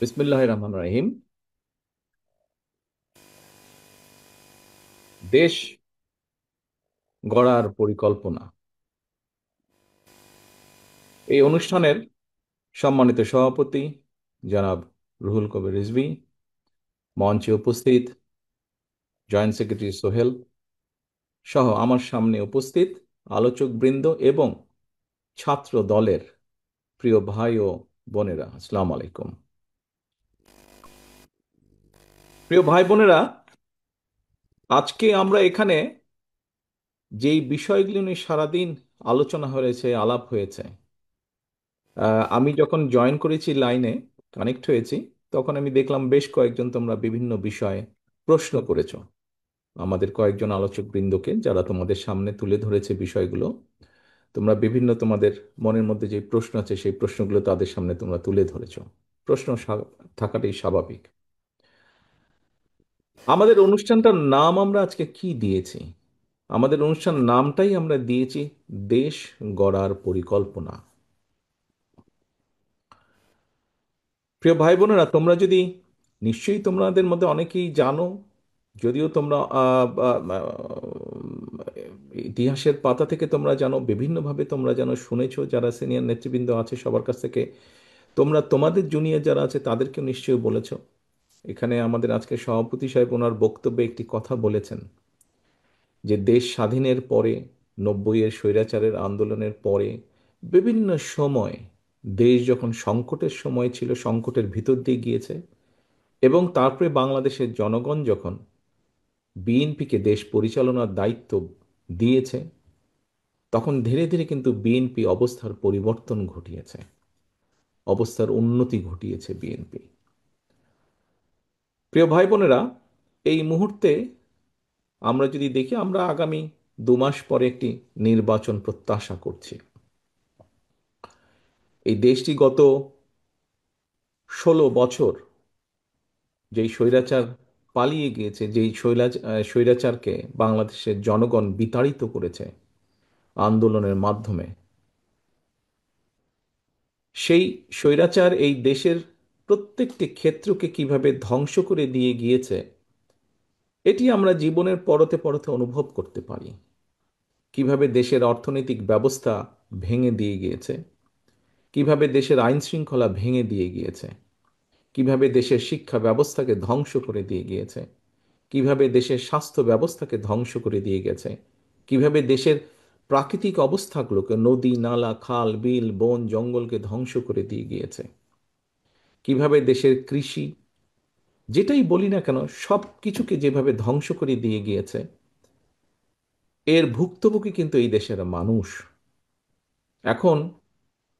বিসমিল্লাহ রহমান রাহিম। দেশ গড়ার পরিকল্পনা, এই অনুষ্ঠানের সম্মানিত সভাপতি জনাব রুহুল কবির রিজভী, মঞ্চে উপস্থিত জয়েন্ট সেক্রেটারি সোহেল সহ আমার সামনে উপস্থিত আলোচক বৃন্দ এবং ছাত্র দলের প্রিয় ভাই ও বোনেরা, আসসালামু আলাইকুম। প্রিয় ভাই বোনেরা, আজকে আমরা এখানে যেই বিষয়গুলো নিয়ে সারাদিন আলোচনা হয়েছে, আলাপ হয়েছে, আমি যখন জয়েন করেছি, লাইনে কানেক্ট হয়েছি, তখন আমি দেখলাম বেশ কয়েকজন তোমরা বিভিন্ন বিষয়ে প্রশ্ন করেছো আমাদের কয়েকজন আলোচক বৃন্দকে, যারা তোমাদের সামনে তুলে ধরেছে বিষয়গুলো। তোমরা বিভিন্ন তোমাদের মনের মধ্যে যে প্রশ্ন আছে সেই প্রশ্নগুলো তাদের সামনে তোমরা তুলে ধরেছো। প্রশ্ন থাকাটাই স্বাভাবিক। আমাদের অনুষ্ঠানটার নাম আমরা আজকে কি দিয়েছি? আমাদের অনুষ্ঠান নামটাই আমরা দিয়েছি দেশ গড়ার পরিকল্পনা। প্রিয় ভাই বোনেরা, তোমরা যদি, নিশ্চয়ই তোমাদের মধ্যে অনেকেই জানো, যদিও তোমরা ইতিহাসের পাতা থেকে তোমরা জানো, বিভিন্নভাবে তোমরা জানো, শুনেছো, যারা সিনিয়র নেতৃবৃন্দ আছে সবার কাছ থেকে তোমরা তোমাদের জুনিয়র যারা আছে তাদেরকেও নিশ্চয়ই বলেছো। এখানে আমাদের আজকে সভাপতি সাহেব ওনার বক্তব্যে একটি কথা বলেছেন যে দেশ স্বাধীনের পরে, 90-এর স্বৈরাচারের আন্দোলনের পরে বিভিন্ন সময় দেশ যখন সংকটের সময় ছিল, সংকটের ভিতর দিয়ে গিয়েছে, এবং তারপরে বাংলাদেশের জনগণ যখন বিএনপিকে দেশ পরিচালনার দায়িত্ব দিয়েছে, তখন ধীরে ধীরে কিন্তু বিএনপি অবস্থার পরিবর্তন ঘটিয়েছে, অবস্থার উন্নতি ঘটিয়েছে বিএনপি। প্রিয় ভাই বোনেরা, এই মুহূর্তে আমরা যদি দেখি, আমরা আগামী 2 মাস পরে একটি নির্বাচন প্রত্যাশা করছি। এই দেশটি গত 16 বছর যেই স্বৈরাচার পালিয়ে গিয়েছে, যেই স্বৈরাচারকে বাংলাদেশের জনগণ বিতাড়িত করেছে আন্দোলনের মাধ্যমে, সেই স্বৈরাচার এই দেশের প্রত্যেকটি ক্ষেত্রকে কিভাবে ধ্বংস করে দিয়ে গিয়েছে, এটি আমরা জীবনের পরতে পরতে অনুভব করতে পারি। কিভাবে দেশের অর্থনৈতিক ব্যবস্থা ভেঙে দিয়ে গিয়েছে, কিভাবে দেশের আইন শৃঙ্খলা ভেঙে দিয়ে গিয়েছে, কিভাবে দেশের শিক্ষা ব্যবস্থাকে ধ্বংস করে দিয়ে গিয়েছে, কিভাবে দেশের স্বাস্থ্য ব্যবস্থাকে ধ্বংস করে দিয়ে গেছে, কিভাবে দেশের প্রাকৃতিক অবস্থাগুলোকে, নদী নালা খাল বিল বন জঙ্গলকে ধ্বংস করে দিয়ে গিয়েছে, কিভাবে দেশের কৃষি, যেটাই বলি না কেন, সব কিছুকে যেভাবে ধ্বংস করে দিয়ে গিয়েছে, এর ভুক্তভোগী কিন্তু এই দেশের মানুষ। এখন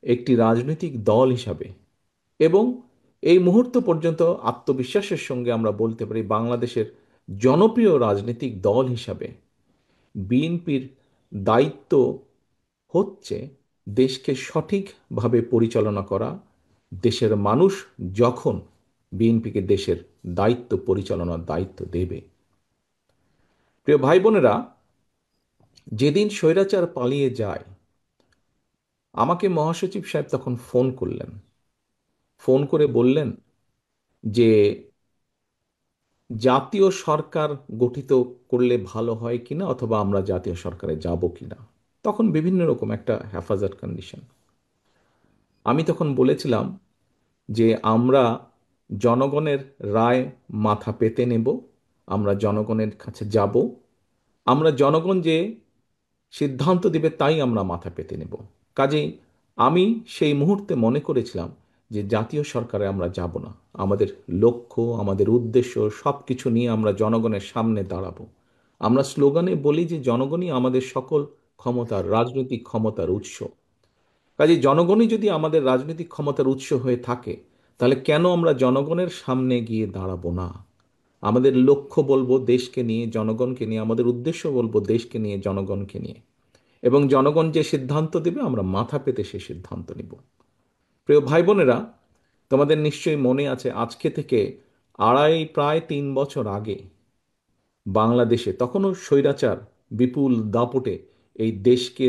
একটি রাজনৈতিক দল হিসাবে এবং এই মুহূর্ত পর্যন্ত আত্মবিশ্বাসের সঙ্গে আমরা বলতে পারি বাংলাদেশের জনপ্রিয় রাজনৈতিক দল হিসাবে বিএনপির দায়িত্ব হচ্ছে দেশকে সঠিকভাবে পরিচালনা করা। দেশের মানুষ যখন বিএনপিকে দেশের দায়িত্ব, পরিচালনার দায়িত্ব দেবে, প্রিয় ভাই বোনেরা, যেদিন স্বৈরাচার পালিয়ে যায়, আমাকে মহাসচিব সাহেব তখন ফোন করলেন। ফোন করে বললেন যে জাতীয় সরকার গঠিত করলে ভালো হয় কিনা, অথবা আমরা জাতীয় সরকারে যাব কিনা। তখন বিভিন্ন রকম একটা হেফাজত কন্ডিশন। আমি তখন বলেছিলাম যে আমরা জনগণের রায় মাথা পেতে নেব, আমরা জনগণের কাছে যাব, আমরা জনগণ যে সিদ্ধান্ত দিবে তাই আমরা মাথা পেতে নেব। কাজেই আমি সেই মুহূর্তে মনে করেছিলাম যে জাতীয় সরকারে আমরা যাব না। আমাদের লক্ষ্য, আমাদের উদ্দেশ্য সব কিছু নিয়ে আমরা জনগণের সামনে দাঁড়াবো। আমরা স্লোগানে বলি যে জনগণই আমাদের সকল ক্ষমতার, রাজনৈতিক ক্ষমতার উৎস। কাজে জনগণই যদি আমাদের রাজনৈতিক ক্ষমতার উৎস হয়ে থাকে, তাহলে কেন আমরা জনগণের সামনে গিয়ে দাঁড়াবো না? আমাদের লক্ষ্য বলবো দেশকে নিয়ে, জনগণকে নিয়ে, আমাদের উদ্দেশ্য বলবো দেশকে নিয়ে, জনগণকে নিয়ে, এবং জনগণ যে সিদ্ধান্ত দেবে আমরা মাথা পেতে সে সিদ্ধান্ত নিব। প্রিয় ভাই বোনেরা, তোমাদের নিশ্চয়ই মনে আছে, আজকে থেকে প্রায় 3 বছর আগে বাংলাদেশে তখনও স্বৈরাচার বিপুল দাপটে এই দেশকে,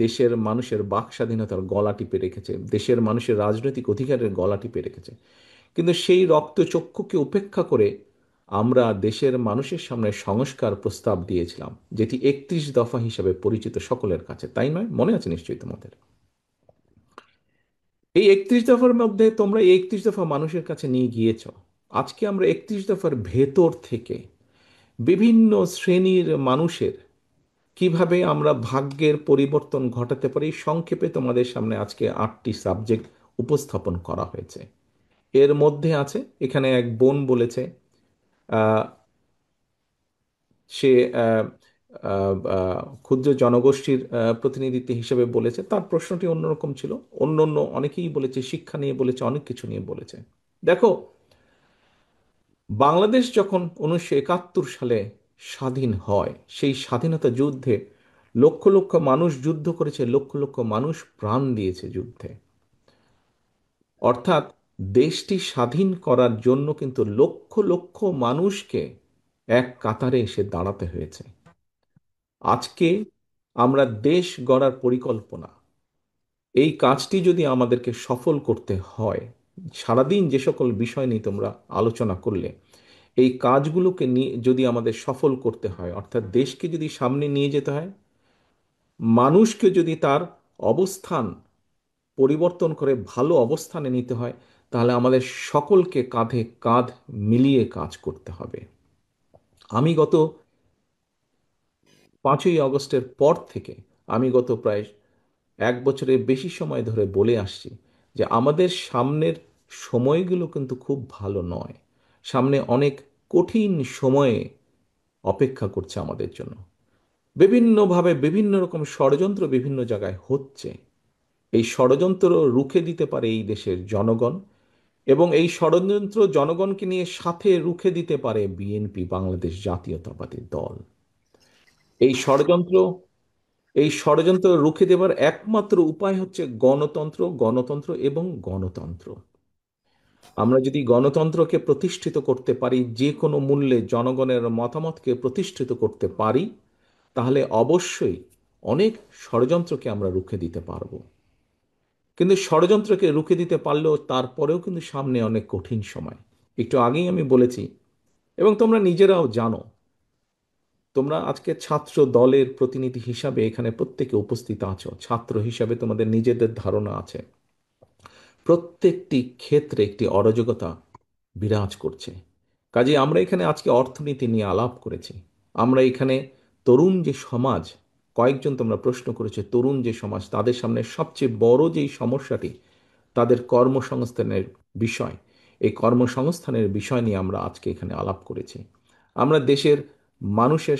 দেশের মানুষের বাক স্বাধীনতার গলা টিপে রেখেছে, দেশের মানুষের রাজনৈতিক অধিকারের গলা টিপে রেখেছে। কিন্তু সেই রক্তচক্ষুকে উপেক্ষা করে আমরা দেশের মানুষের সামনে সংস্কার প্রস্তাব দিয়েছিলাম, যেটি 31 দফা হিসাবে পরিচিত সকলের কাছে, তাই নয়? মনে আছে নিশ্চয়ই তোমাদের। এই 31 দফার মধ্যে তোমরা এই 31 দফা মানুষের কাছে নিয়ে গিয়েছ। আজকে আমরা 31 দফার ভেতর থেকে বিভিন্ন শ্রেণীর মানুষের কিভাবে আমরা ভাগ্যের পরিবর্তন ঘটাতে পারি, সংক্ষেপে তোমাদের সামনে আজকে 8টি সাবজেক্ট উপস্থাপন করা হয়েছে। এর মধ্যে আছে, এখানে এক বোন বলেছে, আহ, সে আহ, আহ, আহ, ক্ষুদ্র জনগোষ্ঠীর প্রতিনিধিত্ব হিসেবে বলেছে, তার প্রশ্নটি অন্যরকম ছিল। অন্য অন্য অনেকেই বলেছে, শিক্ষা নিয়ে বলেছে, অনেক কিছু নিয়ে বলেছে। দেখো, বাংলাদেশ যখন 1971 সালে স্বাধীন হয়, সেই স্বাধীনতা যুদ্ধে লক্ষ লক্ষ মানুষ যুদ্ধ করেছে, লক্ষ লক্ষ মানুষ প্রাণ দিয়েছে যুদ্ধে। অর্থাৎ দেশটি স্বাধীন করার জন্য কিন্তু লক্ষ লক্ষ মানুষকে এক কাতারে এসে দাঁড়াতে হয়েছে। আজকে আমরা দেশ গড়ার পরিকল্পনা, এই কাজটি যদি আমাদেরকে সফল করতে হয়, সারাদিন যে সকল বিষয় নিয়ে তোমরা আলোচনা করলে, এই কাজগুলোকে নিয়ে যদি আমাদের সফল করতে হয়, অর্থাৎ দেশকে যদি সামনে নিয়ে যেতে হয়, মানুষকে যদি তার অবস্থান পরিবর্তন করে ভালো অবস্থানে নিতে হয়, তাহলে আমাদের সকলকে কাঁধে কাঁধ মিলিয়ে কাজ করতে হবে। আমি গত 5ই আগস্টের পর থেকে, আমি গত প্রায় 1 বছরের বেশি সময় ধরে বলে আসছি যে আমাদের সামনের সময়গুলো কিন্তু খুব ভালো নয়। সামনে অনেক কঠিন সময়ে অপেক্ষা করছে আমাদের জন্য। বিভিন্নভাবে বিভিন্ন রকম ষড়যন্ত্র বিভিন্ন জায়গায় হচ্ছে। এই ষড়যন্ত্র রুখে দিতে পারে এই দেশের জনগণ, এবং এই ষড়যন্ত্র জনগণকে নিয়ে সাথে রুখে দিতে পারে বিএনপি, বাংলাদেশ জাতীয়তাবাদী দল। এই ষড়যন্ত্র এই ষড়যন্ত্র রুখে দেবার একমাত্র উপায় হচ্ছে গণতন্ত্র, গণতন্ত্র এবং গণতন্ত্র। আমরা যদি গণতন্ত্রকে প্রতিষ্ঠিত করতে পারি, যে কোনো মূল্যে জনগণের মতামতকে প্রতিষ্ঠিত করতে পারি, তাহলে অবশ্যই অনেক ষড়যন্ত্রকে আমরা রুখে দিতে পারবো। কিন্তু ষড়যন্ত্রকে রুখে দিতে পারলেও তারপরেও কিন্তু সামনে অনেক কঠিন সময়। একটু আগেই আমি বলেছি, এবং তোমরা নিজেরাও জানো, তোমরা আজকে ছাত্র দলের প্রতিনিধি হিসাবে এখানে প্রত্যেকে উপস্থিত আছো, ছাত্র হিসাবে তোমাদের নিজেদের ধারণা আছে। প্রত্যেকটি ক্ষেত্রে একটি অরাজকতা বিরাজ করছে। কাজে আমরা এখানে আজকে অর্থনীতি নিয়ে আলাপ করেছি। আমরা এখানে তরুণ যে সমাজ, কয়েকজন তোমরা প্রশ্ন করেছে, তরুণ যে সমাজ, তাদের সামনে সবচেয়ে বড় যেই সমস্যাটি, তাদের কর্মসংস্থানের বিষয়, এই কর্মসংস্থানের বিষয় নিয়ে আমরা আজকে এখানে আলাপ করেছি। আমরা দেশের মানুষের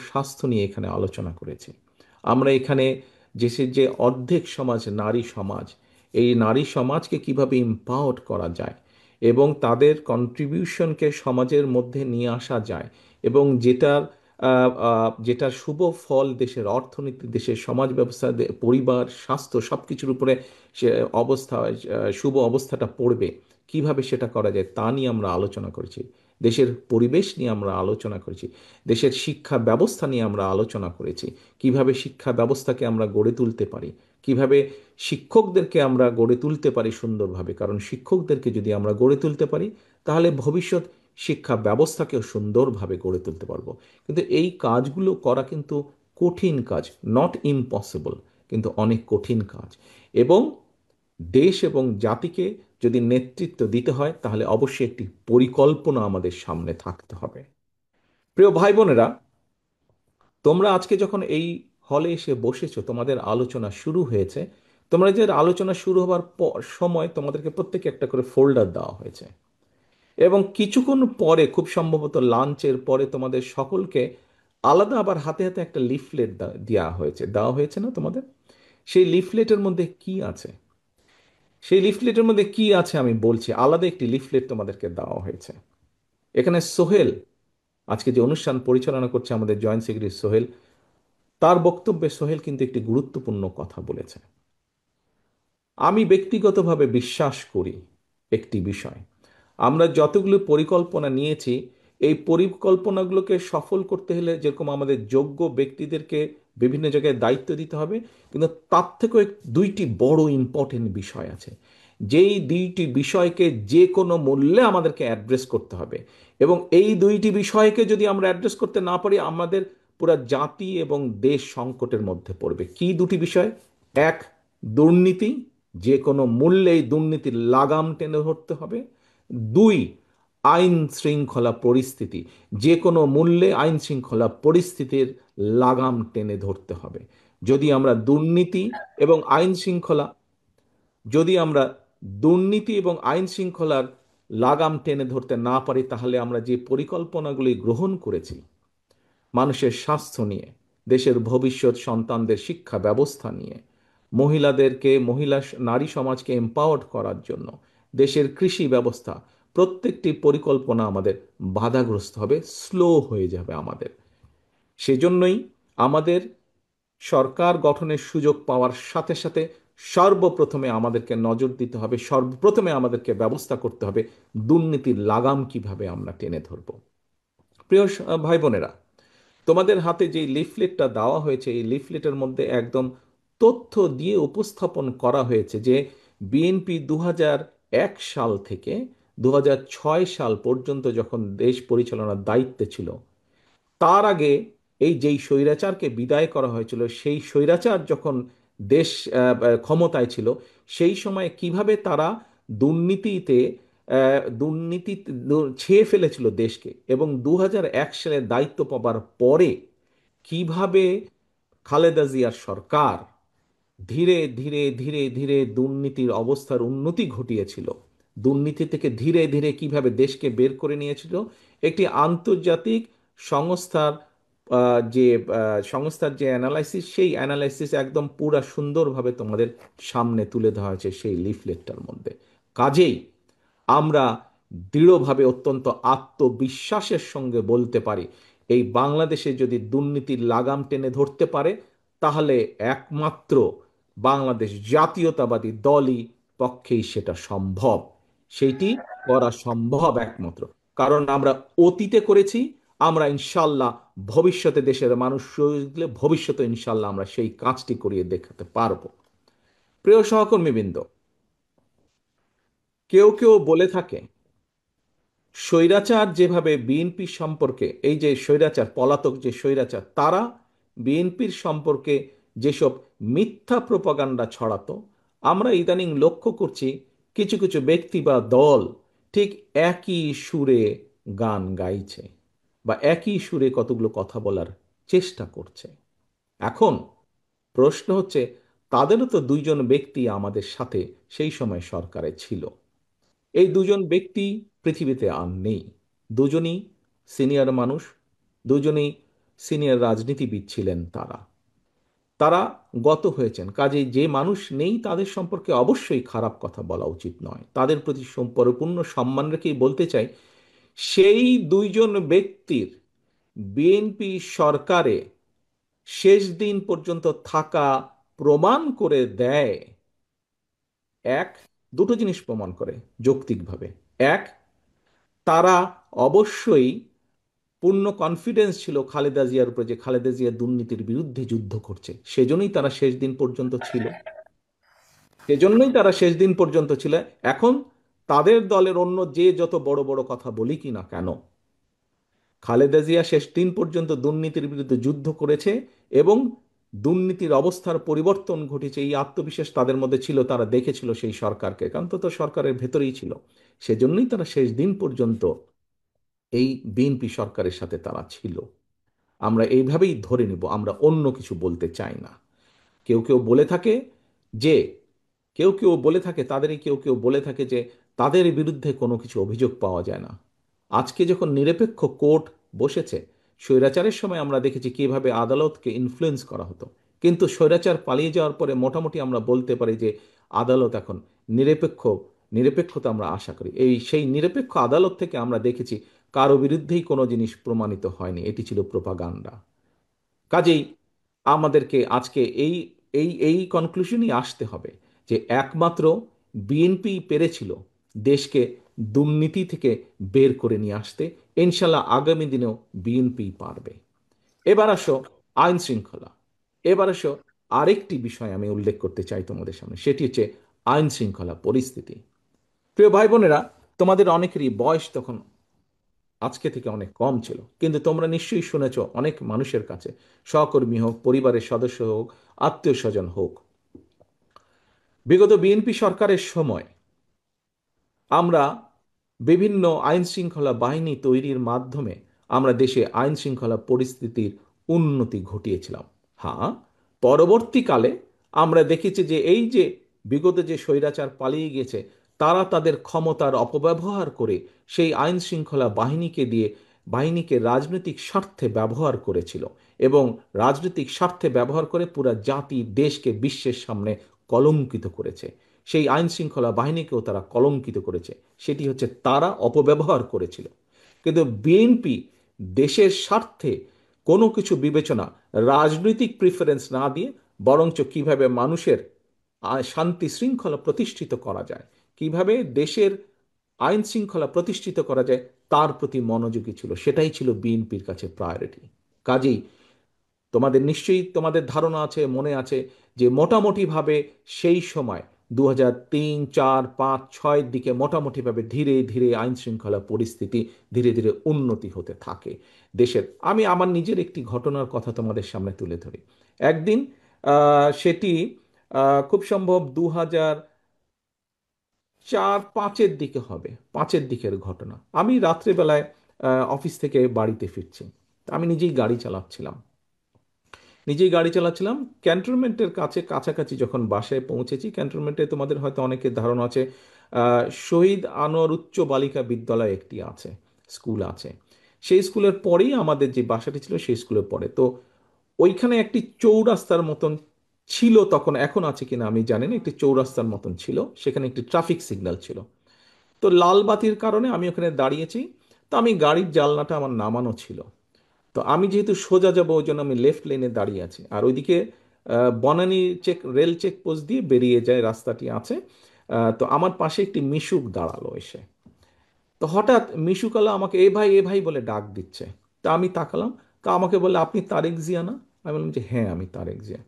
স্বাস্থ্য নিয়ে এখানে আলোচনা করেছি। আমরা এখানে দেশের যে অর্ধেক সমাজ নারী সমাজ, এই নারী সমাজকে কিভাবে ইম্পাওয়ার করা যায় এবং তাদের কন্ট্রিবিউশনকে সমাজের মধ্যে নিয়ে আসা যায়, এবং যেটার শুভ ফল দেশের অর্থনীতি, দেশের সমাজ ব্যবস্থা, পরিবার, স্বাস্থ্য সবকিছুর উপরে সে শুভ অবস্থাটা পড়বে, কিভাবে সেটা করা যায় তা নিয়ে আমরা আলোচনা করেছি। দেশের পরিবেশ নিয়ে আমরা আলোচনা করেছি। দেশের শিক্ষা ব্যবস্থা নিয়ে আমরা আলোচনা করেছি। কিভাবে শিক্ষা ব্যবস্থাকে আমরা গড়ে তুলতে পারি, কিভাবে শিক্ষকদেরকে আমরা গড়ে তুলতে পারি সুন্দরভাবে, কারণ শিক্ষকদেরকে যদি আমরা গড়ে তুলতে পারি, তাহলে ভবিষ্যৎ শিক্ষা ব্যবস্থাকেও সুন্দরভাবে গড়ে তুলতে পারবো। কিন্তু এই কাজগুলো করা কিন্তু কঠিন কাজ, নট ইম্পসিবল, কিন্তু অনেক কঠিন কাজ। এবং দেশ এবং জাতিকে যদি নেতৃত্ব দিতে হয়, তাহলে অবশ্যই একটি পরিকল্পনা আমাদের সামনে থাকতে হবে। প্রিয় ভাই বোনেরা, তোমরা আজকে যখন এই হলে এসে বসেছো, তোমাদের আলোচনা শুরু হয়েছে। তোমরা যে আলোচনা শুরু হবার সময় তোমাদেরকে প্রত্যেকে একটা করে ফোল্ডার দেওয়া হয়েছে, এবং কিছুক্ষণ পরে, খুব সম্ভবত লাঞ্চের পরে, তোমাদের সকলকে আলাদা আবার হাতে হাতে একটা লিফলেট দেওয়া হয়েছে না তোমাদের? সেই লিফলেটের মধ্যে কি আছে? সেই লিফলেটের মধ্যে কি আছে আমি বলছি। আলাদা একটি লিফলেট তোমাদেরকে দেওয়া হয়েছে। এখানে সোহেল, আজকে যে অনুষ্ঠান পরিচালনা করছে আমাদের জয়েন্ট সেক্রেটারি সোহেল, তার বক্তব্যে সোহেল কিন্তু একটি গুরুত্বপূর্ণ কথা বলেছে। আমি ব্যক্তিগতভাবে বিশ্বাস করি একটি বিষয়, আমরা যতগুলো পরিকল্পনা নিয়েছি, এই পরিকল্পনাগুলোকে সফল করতে হলে যেরকম আমাদের যোগ্য ব্যক্তিদেরকে বিভিন্ন জায়গায় দায়িত্ব দিতে হবে, কিন্তু তার থেকেও দুইটি বড় ইম্পর্টেন্ট বিষয় আছে। যেই দুইটি বিষয়কে যে কোনো মূল্যে আমাদেরকে অ্যাড্রেস করতে হবে। এবং এই দুইটি বিষয়কে যদি আমরা অ্যাড্রেস করতে না পারি, আমাদের পুরা জাতি এবং দেশ সংকটের মধ্যে পড়বে। কি দুটি বিষয়? এক, দুর্নীতি, যে কোনো মূল্যে এই দুর্নীতির লাগাম টেনে ধরতে হবে। দুই, আইন শৃঙ্খলা পরিস্থিতি, যে কোনো মূল্যে আইন শৃঙ্খলা পরিস্থিতির লাগাম টেনে ধরতে হবে। যদি আমরা দুর্নীতি এবং আইন শৃঙ্খলা যদি আমরা দুর্নীতি এবং আইন শৃঙ্খলার লাগাম টেনে ধরতে না পারি, তাহলে আমরা যে পরিকল্পনাগুলি গ্রহণ করেছি মানুষের স্বাস্থ্য নিয়ে, দেশের ভবিষ্যৎ সন্তানদের শিক্ষা ব্যবস্থা নিয়ে, নারী সমাজকে এম্পাওয়ার্ড করার জন্য, দেশের কৃষি ব্যবস্থা, প্রত্যেকটি পরিকল্পনা আমাদের বাধাগ্রস্ত হবে, স্লো হয়ে যাবে আমাদের। সেজন্যই আমাদের সরকার গঠনের সুযোগ পাওয়ার সাথে সাথে সর্বপ্রথমে আমাদেরকে নজর দিতে হবে, সর্বপ্রথমে আমাদেরকে ব্যবস্থা করতে হবে দুর্নীতির লাগাম কিভাবে আমরা টেনে ধরব। প্রিয় ভাই বোনেরা, তোমাদের হাতে যে লিফলেটটা দেওয়া হয়েছে, এই লিফলেটের মধ্যে একদম তথ্য দিয়ে উপস্থাপন করা হয়েছে যে বিএনপি 2001 সাল থেকে 2006 সাল পর্যন্ত যখন দেশ পরিচালনার দায়িত্বে ছিল, তার আগে এই যেই স্বৈরাচারকে বিদায় করা হয়েছিল, সেই স্বৈরাচার যখন দেশ ক্ষমতায় ছিল, সেই সময় কিভাবে তারা দুর্নীতিতে দুর্নীতি ছেয়ে ফেলেছিল দেশকে, এবং 2001 সালে দায়িত্ব পাবার পরে কিভাবে খালেদা জিয়ার সরকার ধীরে ধীরে ধীরে ধীরে দুর্নীতির অবস্থার উন্নতি ঘটিয়েছিল, দুর্নীতি থেকে ধীরে ধীরে কিভাবে দেশকে বের করে নিয়েছিল, একটি আন্তর্জাতিক সংস্থার সংস্থার যে অ্যানালাইসিস, সেই অ্যানালাইসিস একদম পুরা সুন্দরভাবে তোমাদের সামনে তুলে ধরা হয়েছে সেই লিফলেটটার মধ্যে। কাজেই আমরা দৃঢ়ভাবে, অত্যন্ত আত্মবিশ্বাসের সঙ্গে বলতে পারি, এই বাংলাদেশে যদি দুর্নীতির লাগাম টেনে ধরতে পারে, তাহলে একমাত্র বাংলাদেশ জাতীয়তাবাদী দলই পক্ষেই সেটা সম্ভব। সেইটি করা সম্ভব একমাত্র কারণ আমরা অতীতে করেছি। আমরা ইনশাল্লাহ ভবিষ্যতে দেশের মানুষ দিলে ভবিষ্যতে ইনশাল্লাহ আমরা সেই কাজটি করিয়ে দেখাতে পারবো। প্রিয় সহকর্মীবৃন্দ, কেউ কেউ বলে থাকে স্বৈরাচার যেভাবে বিএনপি সম্পর্কে, এই যে স্বৈরাচার, পলাতক যে স্বৈরাচার, তারা বিএনপির সম্পর্কে যেসব মিথ্যা প্রপাগান্ডা ছড়াতো, আমরা ইদানিং লক্ষ্য করছি কিছু কিছু ব্যক্তি বা দল ঠিক একই সুরে গান গাইছে বা একই সুরে কতগুলো কথা বলার চেষ্টা করছে। এখন প্রশ্ন হচ্ছে, তাদেরও তো দুইজন ব্যক্তি আমাদের সাথে সেই সময় সরকারে ছিল। এই দুজন ব্যক্তি পৃথিবীতে আর নেই। দুজনই সিনিয়র মানুষ, দুজনেই সিনিয়র রাজনীতিবিদ ছিলেন। তারা তারা গত হয়েছেন। কাজেই যে মানুষ নেই তাদের সম্পর্কে অবশ্যই খারাপ কথা বলা উচিত নয়, তাদের প্রতি পরিপূর্ণ সম্মান রেখেই বলতে চাই, সেই দুইজন ব্যক্তির বিএনপি সরকারে শেষ দিন পর্যন্ত থাকা প্রমাণ করে দেয়, এক, দুটো জিনিস প্রমাণ করে যৌক্তিকভাবে। এক, তারা অবশ্যই পূর্ণ কনফিডেন্স ছিল খালেদা জিয়ার উপরে যে খালেদা জিয়া দুর্নীতির বিরুদ্ধে যুদ্ধ করছে, সেজন্যই তারা শেষ দিন পর্যন্ত ছিল। সেজন্যই তারা শেষ দিন পর্যন্ত ছিল। এখন তাদের দলের অন্য যে যত বড় বড় কথা বলি কি না কেন, খালেদা জিয়া শেষ দিন পর্যন্ত দুর্নীতির বিরুদ্ধে যুদ্ধ করেছে এবং দুর্নীতির অবস্থার পরিবর্তন ঘটেছে, এই আত্মবিশ্বাস তাদের মধ্যে ছিল। তারা দেখেছিল সেই সরকারকে, কারণ তো সরকারের ভেতরেই ছিল। সেজন্যই তারা শেষ দিন পর্যন্ত এই বিএনপি সরকারের সাথে তারা ছিল। আমরা এইভাবেই ধরে নেব, আমরা অন্য কিছু বলতে চাই না। কেউ কেউ বলে থাকে যে কেউ কেউ বলে থাকে তাদেরই কেউ কেউ বলে থাকে যে তাদের বিরুদ্ধে কোনো কিছু অভিযোগ পাওয়া যায় না। আজকে যখন নিরপেক্ষ কোর্ট বসেছে, স্বৈরাচারের সময় আমরা দেখেছি কিভাবে আদালতকে ইনফ্লুয়েন্স করা হতো, কিন্তু স্বৈরাচার পালিয়ে যাওয়ার পরে মোটামুটি আমরা বলতে পারি যে আদালত এখন নিরপেক্ষ, নিরপেক্ষতা আমরা আশা করি। সেই নিরপেক্ষ আদালত থেকে আমরা দেখেছি কারো বিরুদ্ধেই কোনো জিনিস প্রমাণিত হয়নি, এটি ছিল প্রোপাগান্ডা। কাজেই আমাদেরকে আজকে এই এই এই কনক্লুশনই আসতে হবে যে একমাত্র বিএনপি পেরেছিল দেশকে দুর্নীতি থেকে বের করে নিয়ে আসতে। ইনশাল্লাহ আগামী দিনেও বিএনপি পারবে। এবার আসো আইন শৃঙ্খলা। এবার আসো আরেকটি বিষয় আমি উল্লেখ করতে চাই তোমাদের সামনে, সেটি হচ্ছে আইন শৃঙ্খলা পরিস্থিতি। প্রিয় ভাই বোনেরা, তোমাদের অনেকেরই বয়স তখন আজকে থেকে অনেক কম ছিল, কিন্তু তোমরা নিশ্চয়ই শুনেছ অনেক মানুষের কাছে, সহকর্মী হোক, পরিবারের সদস্য হোক, আত্মীয় স্বজন হোক, বিগত বিএনপি সরকারের সময় আমরা বিভিন্ন আইন শৃঙ্খলা বাহিনী তৈরির মাধ্যমে আমরা দেশে আইন শৃঙ্খলা পরিস্থিতির উন্নতি ঘটিয়েছিলাম। হ্যাঁ, পরবর্তীকালে আমরা দেখেছি যে এই যে বিগত যে স্বৈরাচার পালিয়ে গেছে, তারা তাদের ক্ষমতার অপব্যবহার করে সেই আইন শৃঙ্খলা বাহিনীকে রাজনৈতিক স্বার্থে ব্যবহার করেছিল, এবং রাজনৈতিক স্বার্থে ব্যবহার করে পুরা জাতি দেশকে বিশ্বের সামনে কলঙ্কিত করেছে। সেই আইন শৃঙ্খলা বাহিনীকেও তারা কলঙ্কিত করেছে, সেটি হচ্ছে তারা অপব্যবহার করেছিল। কিন্তু বিএনপি দেশের স্বার্থে কোনো কিছু বিবেচনা, রাজনৈতিক প্রিফারেন্স না দিয়ে বরঞ্চ কিভাবে মানুষের শান্তি শৃঙ্খলা প্রতিষ্ঠিত করা যায়, কিভাবে দেশের আইন শৃঙ্খলা প্রতিষ্ঠিত করা যায়, তার প্রতি মনোযোগী ছিল। সেটাই ছিল বিএনপির কাছে প্রায়োরিটি। কাজেই তোমাদের নিশ্চয়ই তোমাদের ধারণা আছে, মনে আছে, যে মোটামুটিভাবে সেই সময় 2003, 4, 5, 6 দিকে মোটামুটিভাবে ধীরে ধীরে আইন শৃঙ্খলা পরিস্থিতি ধীরে ধীরে উন্নতি হতে থাকে দেশের। আমি আমার নিজের একটি ঘটনার কথা তোমাদের সামনে তুলে ধরি। একদিন সেটি খুব সম্ভব 2004-5-এর দিকে হবে, 5-এর দিকের ঘটনা। আমি রাত্রেবেলায় অফিস থেকে বাড়িতে ফিরছি। আমি নিজেই গাড়ি চালাচ্ছিলাম। ক্যান্টনমেন্টের কাছাকাছি যখন বাসায় পৌঁছেছি, ক্যান্টনমেন্টে তোমাদের হয়তো অনেকের ধারণা আছে, শহীদ আনোয়ার উচ্চ বালিকা বিদ্যালয় একটি আছে, স্কুল আছে। সেই স্কুলের পরেই আমাদের যে বাসাটি ছিল, সেই স্কুলের পরে তো ওইখানে একটি চৌরাস্তার মতন ছিল তখন, এখন আছে কিনা আমি জানি না, একটি চৌরাস্তার মতন ছিল, সেখানে একটি ট্রাফিক সিগন্যাল ছিল। তো লাল বাতির কারণে আমি ওখানে দাঁড়িয়েছি। তো আমি গাড়ির জানলাটা আমার নামানো ছিল। তো আমি যেহেতু সোজা যাবো, ওই জন্য আমি লেফট লেনে দাঁড়িয়ে আছি, আর ওইদিকে বনানী রেল চেক পোস্ট দিয়ে বেরিয়ে যায় রাস্তাটি আছে। তো আমার পাশে একটি মিশুক দাঁড়ালো এসে। তো হঠাৎ মিশুকালা আমাকে এ ভাই এ ভাই বলে ডাক দিচ্ছে। তা আমি তাকালাম। তা আমাকে বলে, আপনি তারেক জিয়া না? আমি বললাম যে হ্যাঁ, আমি তারেক জিয়া।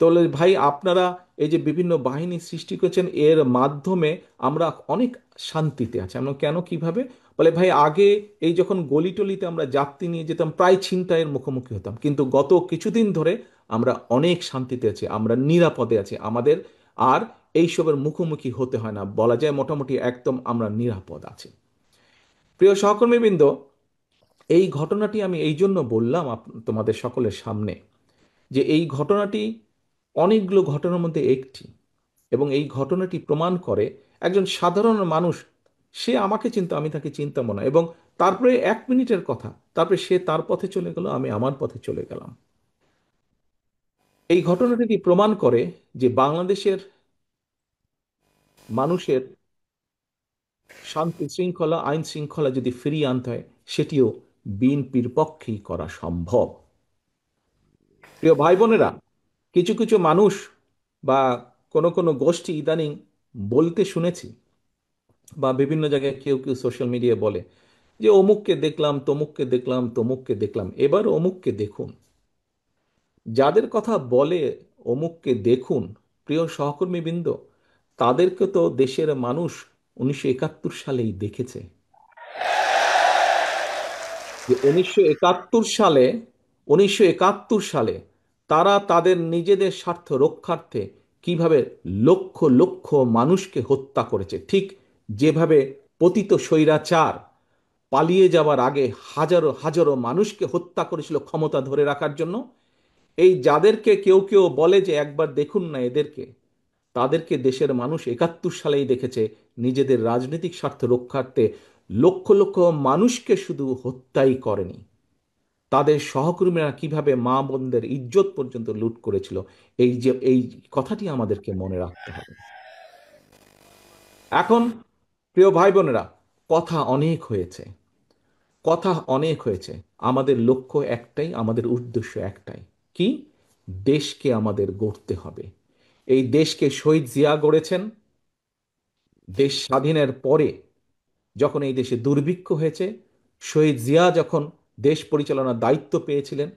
তো বলে, ভাই আপনারা এই যে বিভিন্ন বাহিনী সৃষ্টি করেছেন, এর মাধ্যমে আমরা অনেক শান্তিতে আছি। আমরা কেন, কিভাবে? বলে, ভাই আগে এই যখন গলিটলিতে আমরা যাত্রী নিয়ে যেতাম, প্রায় ছিনতাইয়ের মুখোমুখি হতাম, কিন্তু গত কিছুদিন ধরে আমরা অনেক শান্তিতে আছি, আমরা নিরাপদে আছি, আমাদের আর এইসবের মুখোমুখি হতে হয় না, বলা যায় মোটামুটি একদম আমরা নিরাপদ আছি। প্রিয় সহকর্মীবৃন্দ, এই ঘটনাটি আমি এই জন্য বললাম তোমাদের সকলের সামনে, যে এই ঘটনাটি অনেকগুলো ঘটনার মধ্যে একটি, এবং এই ঘটনাটি প্রমাণ করে একজন সাধারণ মানুষ, সে আমাকে চিনতো, আমি তাকে চিনতাম না, এবং তারপরে 1 মিনিটের কথা, তারপরে সে তার পথে চলে গেল, আমি আমার পথে চলে গেলাম। এই ঘটনাটি প্রমাণ করে যে বাংলাদেশের মানুষের শান্তি শৃঙ্খলা, আইন শৃঙ্খলা যদি ফিরিয়ে আনতে হয়, সেটিও বিএনপির পক্ষেই করা সম্ভব। প্রিয় ভাই বোনেরা, কিছু কিছু মানুষ বা কোনো কোনো গোষ্ঠী ইদানিং বলতে শুনেছি, বা বিভিন্ন জায়গায় কেউ কেউ সোশ্যাল মিডিয়ায় বলে যে অমুককে দেখলাম, তমুককে দেখলাম, তমুককে দেখলাম, এবার অমুককে দেখুন। যাদের কথা বলে অমুককে দেখুন, প্রিয় সহকর্মীবৃন্দ, তাদেরকে তো দেশের মানুষ 1971 সালেই দেখেছে। যে 1971 সালে তারা তাদের নিজেদের স্বার্থ রক্ষার্থে কিভাবে লক্ষ লক্ষ মানুষকে হত্যা করেছে, ঠিক যেভাবে পতিত স্বৈরাচার পালিয়ে যাওয়ার আগে হাজারো হাজারো মানুষকে হত্যা করেছিল ক্ষমতা ধরে রাখার জন্য। এই যাদেরকে কেউ কেউ বলে যে একবার দেখুন না এদেরকে, তাদেরকে দেশের মানুষ 71 সালেই দেখেছে নিজেদের রাজনৈতিক স্বার্থ রক্ষার্থে লক্ষ লক্ষ মানুষকে শুধু হত্যাই করেনি, তাদের সহকর্মীরা কিভাবে মা বোনদের ইজ্জত পর্যন্ত লুট করেছিল। এই কথাটি আমাদেরকে মনে রাখতে হবে। এখন প্রিয় ভাই বোনেরা, কথা অনেক হয়েছে, কথা অনেক হয়েছে। আমাদের লক্ষ্য একটাই, আমাদের উদ্দেশ্য একটাই, কি? দেশকে আমাদের গড়তে হবে। এই দেশকে শহীদ জিয়া গড়েছেন। দেশ স্বাধীনের পরে যখন এই দেশে দুর্ভিক্ষ হয়েছে, শহীদ জিয়া যখন দেশ পরিচালনার দায়িত্ব পেয়েছিলেন,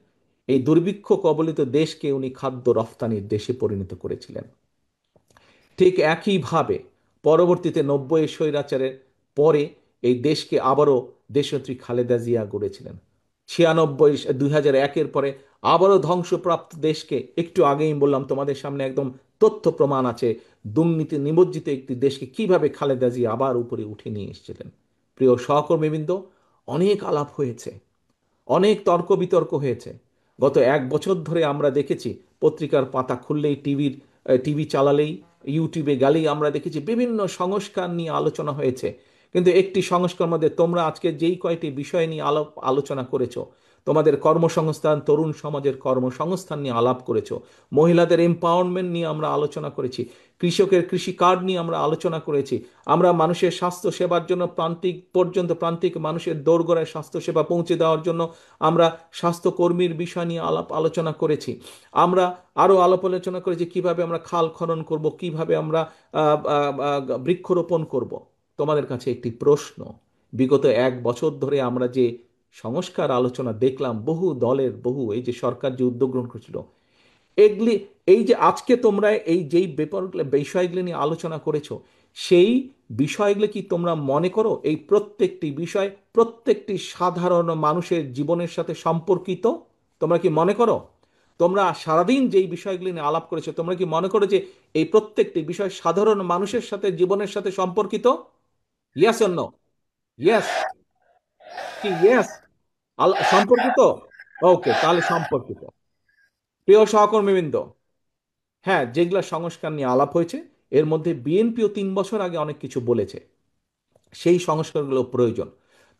এই দুর্ভিক্ষ কবলিত দেশকে উনি খাদ্য রফতানির দেশে পরিণত করেছিলেন। ঠিক একইভাবে পরবর্তীতে 90-এর স্বৈরাচারের পরে এই দেশকে আবারও দেশনেত্রী খালেদা জিয়া গড়েছিলেন। 96, 2001-এর পরে আবারও ধ্বংসপ্রাপ্ত দেশকে, একটু আগেই বললাম তোমাদের সামনে একদম তথ্য প্রমাণ আছে, দুর্নীতি নিমজ্জিত একটি দেশকে কিভাবে খালেদা জিয়া আবার উপরে উঠে নিয়ে এসেছিলেন। প্রিয় সহকর্মীবৃন্দ, অনেক আলাপ হয়েছে, অনেক তর্ক বিতর্ক হয়েছে। গত 1 বছর ধরে আমরা দেখেছি, পত্রিকার পাতা খুললেই, টিভি চালালেই, ইউটিউবে গেলেই আমরা দেখেছি বিভিন্ন সংস্কার নিয়ে আলোচনা হয়েছে। কিন্তু একটি সংস্কার মধ্যে তোমরা আজকে যেই কয়টি বিষয় নিয়ে আলোচনা করেছো, তোমাদের কর্মসংস্থান, তরুণ সমাজের কর্মসংস্থান নিয়ে আলাপ করেছো, মহিলাদের এম্পাওয়ারমেন্ট নিয়ে আমরা আলোচনা করেছি, কৃষকের কৃষি কার্ড নিয়ে আমরা আলোচনা করেছি, আমরা মানুষের স্বাস্থ্য সেবার জন্য প্রান্তিক মানুষের দোরগোড়ায় স্বাস্থ্যসেবা পৌঁছে দেওয়ার জন্য আমরা স্বাস্থ্যকর্মীর বিষয় নিয়ে আলোচনা করেছি। আমরা আরও আলোচনা করেছি কিভাবে আমরা খাল খনন করব, কিভাবে আমরা বৃক্ষরোপণ করব। তোমাদের কাছে একটি প্রশ্ন, বিগত 1 বছর ধরে আমরা যে সংস্কার আলোচনা দেখলাম, বহু দলের বহু, এই যে সরকার যে উদ্যোগ গ্রহণ করেছিল, এগুলি, এই যে আজকে তোমরা এই যেই বিষয়গুলি নিয়ে আলোচনা করেছো, সেই বিষয়গুলো কি তোমরা মনে করো এই প্রত্যেকটি বিষয় প্রত্যেকটি সাধারণ মানুষের জীবনের সাথে সম্পর্কিত? তোমরা কি মনে করো, তোমরা সারাদিন যেই বিষয়গুলি নিয়ে আলাপ করেছো, তোমরা কি মনে করো যে এই প্রত্যেকটি বিষয় সাধারণ মানুষের সাথে, জীবনের সাথে সম্পর্কিত? Yes or no? ইয়েস কি ইয়েস? সম্পর্কিত? ওকে, তাহলে সম্পর্কিত। প্রিয় সহকর্মীবৃন্দ, হ্যাঁ, যেগুলা সংস্কার নিয়ে আলাপ হয়েছে, এর মধ্যে বিএনপিও 3 বছর আগে অনেক কিছু বলেছে, সেই সংস্কারগুলো প্রয়োজন।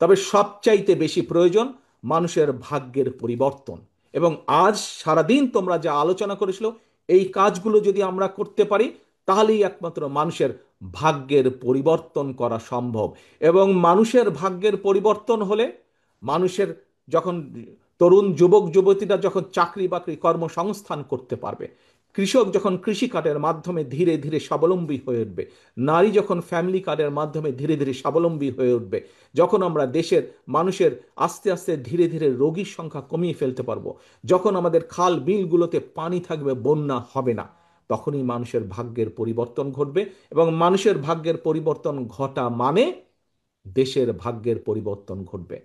তবে সবচাইতে বেশি প্রয়োজন মানুষের ভাগ্যের পরিবর্তন। এবং আজ সারাদিন তোমরা যা আলোচনা করেছিল, এই কাজগুলো যদি আমরা করতে পারি, তাহলেই একমাত্র মানুষের ভাগ্যের পরিবর্তন করা সম্ভব। এবং মানুষের ভাগ্যের পরিবর্তন হলে, মানুষের যখন, তরুণ যুবক যুবতীরা যখন চাকরি বাকরি কর্মসংস্থান করতে পারবে, কৃষক যখন কৃষি কার্ডের মাধ্যমে ধীরে ধীরে স্বাবলম্বী হয়ে উঠবে, নারী যখন ফ্যামিলি কার্ডের মাধ্যমে ধীরে ধীরে স্বাবলম্বী হয়ে উঠবে, যখন আমরা দেশের মানুষের আস্তে আস্তে ধীরে ধীরে রোগীর সংখ্যা কমিয়ে ফেলতে পারবো, যখন আমাদের খাল বিলগুলোতে পানি থাকবে, বন্যা হবে না, তখনই মানুষের ভাগ্যের পরিবর্তন ঘটবে। এবং মানুষের ভাগ্যের পরিবর্তন ঘটা মানে দেশের ভাগ্যের পরিবর্তন ঘটবে।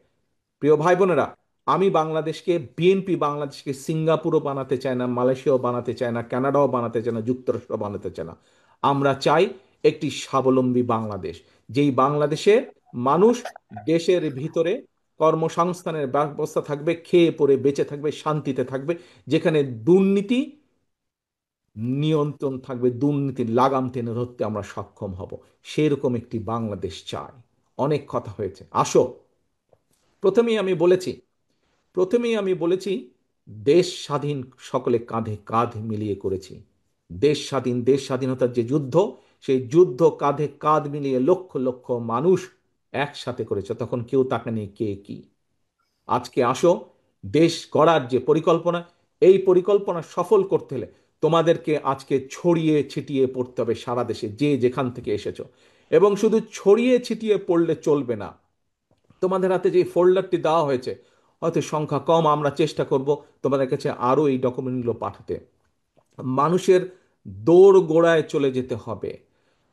প্রিয় ভাই বোনেরা, আমি বাংলাদেশকে, বিএনপি বাংলাদেশকে সিঙ্গাপুরও বানাতে চায় না, মালয়েশিয়াও বানাতে চায় না, কানাডাও বানাতে চায় না, যুক্তরাষ্ট্র বানাতে চায় না। আমরা চাই একটি স্বাবলম্বী বাংলাদেশ, যেই বাংলাদেশে মানুষ দেশের ভিতরে কর্মসংস্থানের ব্যবস্থা থাকবে, খেয়ে পরে বেঁচে থাকবে, শান্তিতে থাকবে, যেখানে দুর্নীতি নিয়ন্ত্রণ থাকবে, দুর্নীতির লাগাম টেনে ধরতে আমরা সক্ষম হব। সেরকম একটি বাংলাদেশ চাই। অনেক কথা হয়েছে, আসো। প্রথমেই আমি বলেছি প্রথমেই আমি বলেছি, দেশ স্বাধীন সকলে কাঁধে কাঁধ মিলিয়ে করেছি। দেশ স্বাধীনতার যে যুদ্ধ, সেই যুদ্ধ কাঁধে কাঁধ মিলিয়ে লক্ষ লক্ষ মানুষ একসাথে করেছে, তখন কেউ তাকে নিয়ে কে কি। আজকে আসো, দেশ গড়ার যে পরিকল্পনা, এই পরিকল্পনা সফল করতে হলে তোমাদেরকে আজকে ছড়িয়ে ছিটিয়ে পড়তে হবে সারা দেশে, যে যেখান থেকে এসেছো। এবং শুধু ছড়িয়ে ছিটিয়ে পড়লে চলবে না, তোমাদের হাতে যে ফোল্ডারটি দেওয়া হয়েছে, হয়তো সংখ্যা কম, আমরা চেষ্টা করব তোমাদের কাছে আরও এই ডকুমেন্টগুলো পাঠাতে। মানুষের দৌড় গোড়ায় চলে যেতে হবে,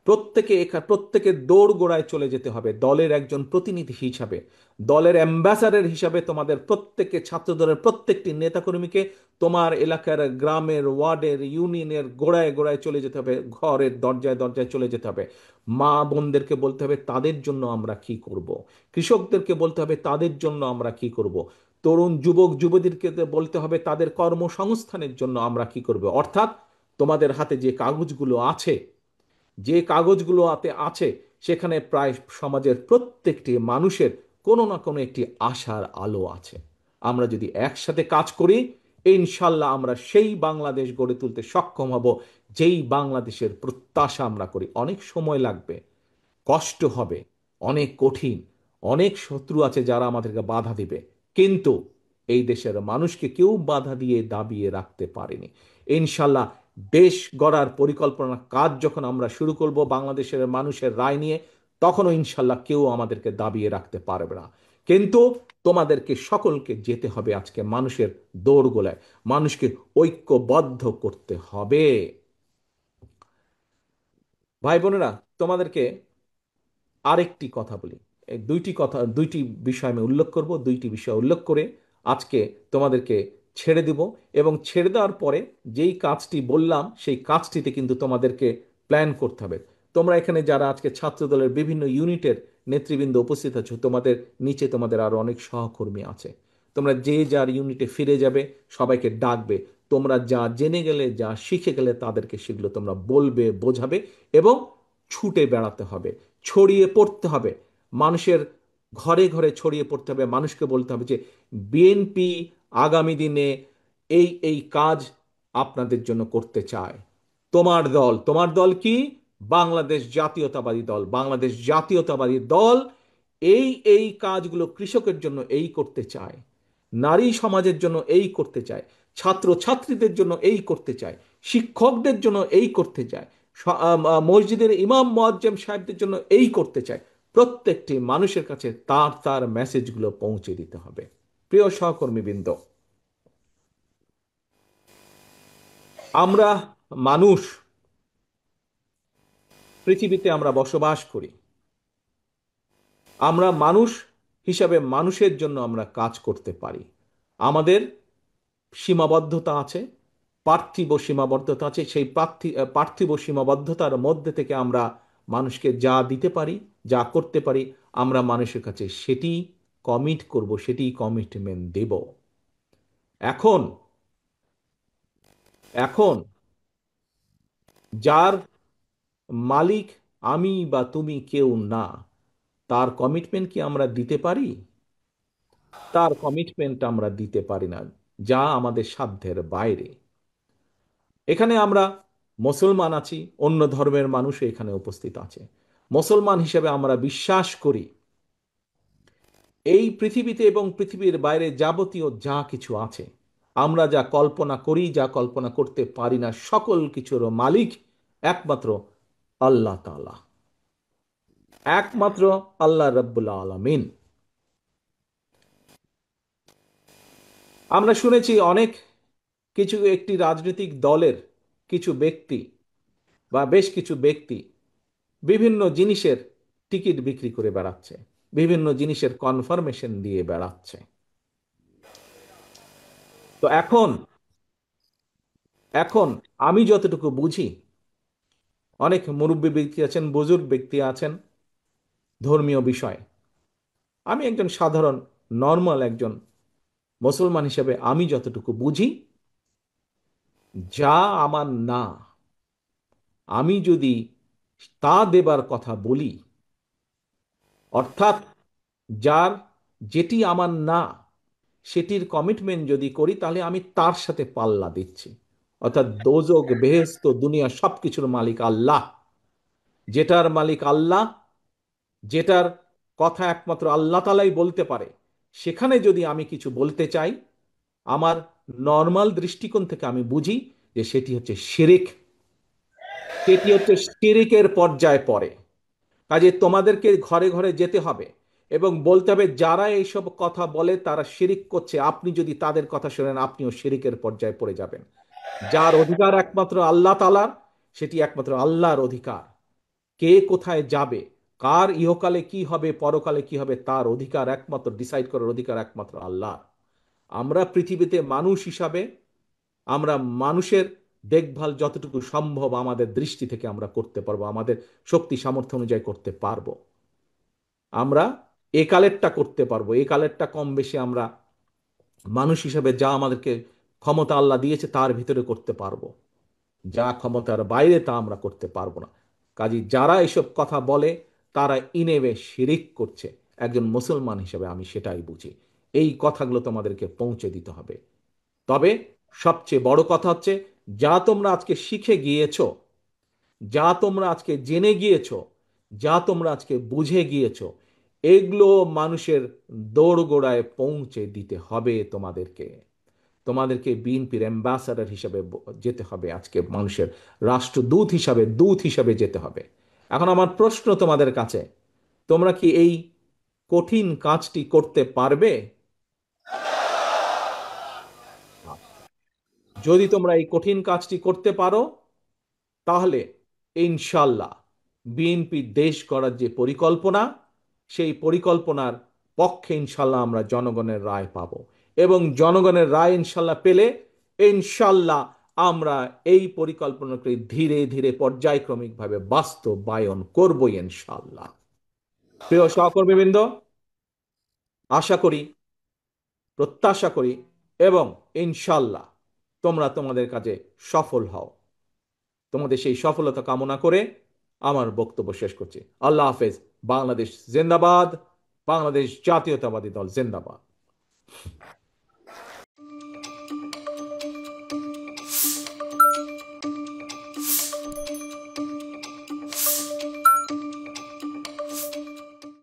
প্রত্যেকের দৌড় গোড়ায় চলে যেতে হবে, দলের একজন প্রতিনিধি হিসাবে, দলের অ্যাম্বাসাডার হিসাবে তোমাদের প্রত্যেককে, ছাত্রদলের প্রত্যেকটি নেতাকর্মীকে তোমার এলাকার, গ্রামের, ওয়ার্ডের, ইউনিয়নের গোড়ায় গোড়ায় চলে যেতে হবে, ঘরের দরজায় দরজায় চলে যেতে হবে। মা বোনদেরকে বলতে হবে তাদের জন্য আমরা কি করব, কৃষকদেরকে বলতে হবে তাদের জন্য আমরা কি করব, তরুণ যুবক যুবতীদেরকে বলতে হবে তাদের কর্মসংস্থানের জন্য আমরা কি করব। অর্থাৎ তোমাদের হাতে যে কাগজগুলো হাতে আছে, সেখানে প্রায় সমাজের প্রত্যেকটি মানুষের কোনো না কোনো একটি আশার আলো আছে। আমরা যদি একসাথে কাজ করি, ইনশাল্লাহ আমরা সেই বাংলাদেশ গড়ে তুলতে সক্ষম হব, যেই বাংলাদেশের প্রত্যাশা আমরা করি। অনেক সময় লাগবে, কষ্ট হবে, অনেক কঠিন, অনেক শত্রু আছে যারা আমাদেরকে বাধা দিবে, কিন্তু এই দেশের মানুষকে কেউ বাধা দিয়ে দাবিয়ে রাখতে পারেনি। ইনশাল্লাহ দেশ গড়ার পরিকল্পনা কাজ যখন আমরা শুরু করব বাংলাদেশের মানুষের রায় নিয়ে, তখনও ইনশাল্লাহ কেউ আমাদেরকে দাবিয়ে রাখতে পারবে না। কিন্তু তোমাদেরকে সকলকে যেতে হবে আজকে মানুষের দৌড়গোলায়, মানুষকে ঐক্যবদ্ধ করতে হবে। ভাই বোনেরা, তোমাদেরকে আরেকটি কথা বলি। এই দুইটি বিষয় আমি উল্লেখ করব। দুইটি বিষয় উল্লেখ করে আজকে তোমাদেরকে ছেড়ে দিব। এবং ছেড়ে দেওয়ার পরে যেই কাজটি বললাম সেই কাজটিতে কিন্তু তোমাদেরকে প্ল্যান করতে হবে। তোমরা এখানে যারা আজকে ছাত্রদলের বিভিন্ন ইউনিটের নেতৃবৃন্দ উপস্থিত আছো, তোমাদের নিচে তোমাদের আরো অনেক সহকর্মী আছে। তোমরা যে যার ইউনিটে ফিরে যাবে, সবাইকে ডাকবে। তোমরা যা জেনে গেলে, যা শিখে গেলে, তাদেরকে সেগুলো তোমরা বলবে, বোঝাবে এবং ছুটে বেড়াতে হবে, ছড়িয়ে পড়তে হবে। মানুষের ঘরে ঘরে ছড়িয়ে পড়তে হবে। মানুষকে বলতে হবে যে বিএনপি আগামী দিনে এই এই কাজ আপনাদের জন্য করতে চায়। তোমার দল কি? বাংলাদেশ জাতীয়তাবাদী দল। বাংলাদেশ জাতীয়তাবাদী দল এই এই কাজগুলো কৃষকের জন্য এই করতে চায়, নারী সমাজের জন্য এই করতে চায়, ছাত্র ছাত্রীদের জন্য এই করতে চায়, শিক্ষকদের জন্য এই করতে চায়, মসজিদের ইমাম মুয়াজ্জেম সাহেবদের জন্য এই করতে চায়। প্রত্যেকটি মানুষের কাছে তার তার মেসেজগুলো পৌঁছে দিতে হবে। প্রিয় সহকর্মীবৃন্দ, আমরা মানুষ, পৃথিবীতে আমরা বসবাস করি। আমরা মানুষ হিসাবে মানুষের জন্য আমরা কাজ করতে পারি। আমাদের সীমাবদ্ধতা আছে, পার্থিব সীমাবদ্ধতা আছে। সেই পার্থিব সীমাবদ্ধতার মধ্যে থেকে আমরা মানুষকে যা দিতে পারি, যা করতে পারি, আমরা মানুষের কাছে সেটি কমিট করব, সেটি কমিটমেন্ট দেব। এখন এখন যার মালিক আমি বা তুমি কেউ না, তার কমিটমেন্ট কি আমরা দিতে পারি? তার কমিটমেন্ট আমরা দিতে পারি না, যা আমাদের সাধ্যের বাইরে। এখানে আমরা মুসলমান আছি, অন্য ধর্মের মানুষও এখানে উপস্থিত আছে। মুসলমান হিসেবে আমরা বিশ্বাস করি এই পৃথিবীতে এবং পৃথিবীর বাইরে যাবতীয় যা কিছু আছে, আমরা যা কল্পনা করি, যা কল্পনা করতে পারি না, সকল কিছুর মালিক একমাত্র আল্লাহ তাআলা, একমাত্র আল্লাহ রাব্বুল আলামিন। আমরা শুনেছি অনেক কিছু, একটি রাজনৈতিক দলের কিছু ব্যক্তি বা বেশ কিছু ব্যক্তি বিভিন্ন জিনিসের টিকিট বিক্রি করে বেড়াচ্ছে, বিভিন্ন জিনিসের কনফার্মেশন দিয়ে বেড়াচ্ছে। তো এখন এখন আমি যতটুকু বুঝি, অনেক মুরব্বী ব্যক্তি আছেন, বুজুর্গ ব্যক্তি আছেন ধর্মীয় বিষয়। আমি একজন সাধারণ নর্মাল একজন মুসলমান হিসেবে আমি যতটুকু বুঝি, যা আমার না, আমি যদি তা দেবার কথা বলি, অর্থাৎ যার যেটি আমার না সেটির কমিটমেন্ট যদি করি, তাহলে আমি তার সাথে পাল্লা দিচ্ছি। অর্থাৎ দোজক বেহেশত দুনিয়া সবকিছুর মালিক আল্লাহ। যেটার মালিক আল্লাহ, যেটার কথা একমাত্র আল্লাহ তাআলাই বলতে পারে, সেখানে যদি আমি কিছু বলতে চাই, আমার নর্মাল দৃষ্টিকোণ থেকে আমি বুঝি যে সেটি হচ্ছে শিরিক। সেটি হচ্ছে শিরিকের পর্যায়ে পড়ে। কাজে তোমাদেরকে ঘরে ঘরে যেতে হবে এবং বলতে হবে যারা এইসব কথা বলে তারা শিরিক করছে। আপনি যদি তাদের কথা শোনেন, আপনিও শিরিকের পর্যায়ে পড়ে যাবেন। যার অধিকার একমাত্র আল্লাহ তাআলার, সেটি একমাত্র আল্লাহর অধিকার। কে কোথায় যাবে, কার ইহকালে কি হবে, পরকালে কি হবে, তার অধিকার একমাত্র, ডিসাইড করার অধিকার একমাত্র আল্লাহ। আমরা পৃথিবীতে মানুষ হিসাবে আমরা মানুষের দেখভাল যতটুকু সম্ভব আমাদের দৃষ্টি থেকে আমরা করতে পারবো, আমাদের শক্তি সামর্থ্য অনুযায়ী করতে পারবো। আমরা এ কালেরটা করতে পারবো, এ কালেরটা কম বেশি আমরা মানুষ হিসাবে যা আমাদেরকে ক্ষমতা আল্লাহ দিয়েছে তার ভিতরে করতে পারবো। যা ক্ষমতার বাইরে তা আমরা করতে পারবো না। কাজী যারা এসব কথা বলে তারা ইনেবে শিরিক করছে। একজন মুসলমান হিসেবে আমি সেটাই বুঝি। এই কথাগুলো তোমাদেরকে পৌঁছে দিতে হবে। তবে সবচেয়ে বড় কথা হচ্ছে, যা তোমরা আজকে শিখে গিয়েছো, যা তোমরা আজকে জেনে গিয়েছো, যা তোমরা আজকে বুঝে গিয়েছো, এগুলো মানুষের দোরগোড়ায় পৌঁছে দিতে হবে তোমাদেরকে। তোমাদেরকে বিএনপির অ্যাম্বাসাডার হিসাবে যেতে হবে, আজকে মানুষের রাষ্ট্রদূত হিসাবে, দূত হিসাবে যেতে হবে। এখন আমার প্রশ্ন তোমাদের কাছে, তোমরা কি এই কঠিন কাজটি করতে পারবে? যদি তোমরা এই কঠিন কাজটি করতে পারো, তাহলে ইনশাল্লাহ বিএনপি দেশ গড়ার যে পরিকল্পনা, সেই পরিকল্পনার পক্ষে ইনশাল্লাহ আমরা জনগণের রায় পাব। এবং জনগণের রায় ইনশাল্লাহ পেলে ইনশাল্লাহ আমরা এই পরিকল্পনাকে ধীরে ধীরে পর্যায়ক্রমিকভাবে বাস্তবায়ন করবো ইনশাল্লাহ। প্রিয় সহকর্মীবৃন্দ, আশা করি, প্রত্যাশা করি এবং ইনশাল্লাহ তোমরা তোমাদের কাজে সফল হও। তোমাদের সেই সফলতা কামনা করে আমার বক্তব্য শেষ করছি। আল্লাহ হাফেজ। বাংলাদেশ জিন্দাবাদ। বাংলাদেশ জাতীয়তাবাদী দল জিন্দাবাদ।